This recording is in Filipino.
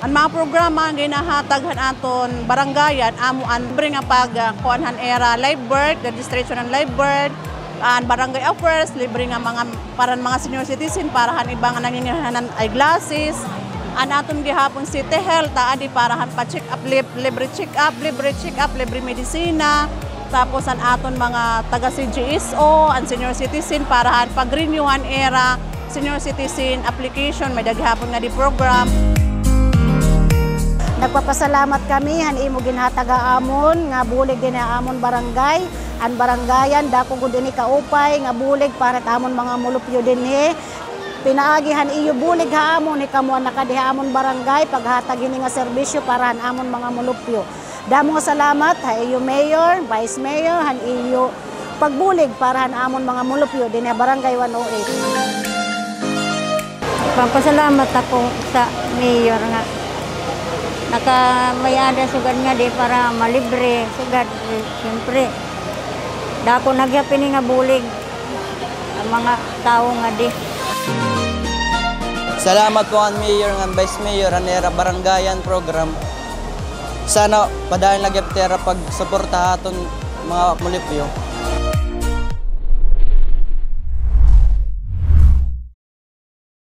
Ang mga programa ginahataghan aton barangayan amuan libre nga pagkuanhan era live birth, registration ng live birth, barangay affairs, libre nga mga para mga senior citizen parahan ibang nangingihanan eyeglasses. An aton gihapon City Health adi parahan pa check up libre check up, libre medisina. Tapos ang aton mga taga CGSO, ang senior citizen parahan pag-renewan era senior citizen application may daghapon nga di program. Nagpapasalamat kami han imo ginhataga amon nga bulig din amon barangay, an barangayan dako gud ini kaupay nga bulig para ta amon mga mulupyo dinhi. Pinaagihan iyo bulig ha amon ni kamo nakadiha amon barangay paghatag ini nga serbisyo para han amon mga mulupyo. Damo nga salamat ha iyo mayor, vice mayor han iyo pagbulig para han amon mga mulupyo dinhi barangay 108. Papasalamat ako sa mayor nga nakamayada sugad nga di para malibre sugad siyempre dako nagyapin nga bulig ang mga tao nga di. Salamat po ang mayor ng vice mayor ang era barangayan program. Sana padayon nagyaptera pag suporta aton mga mulipyo.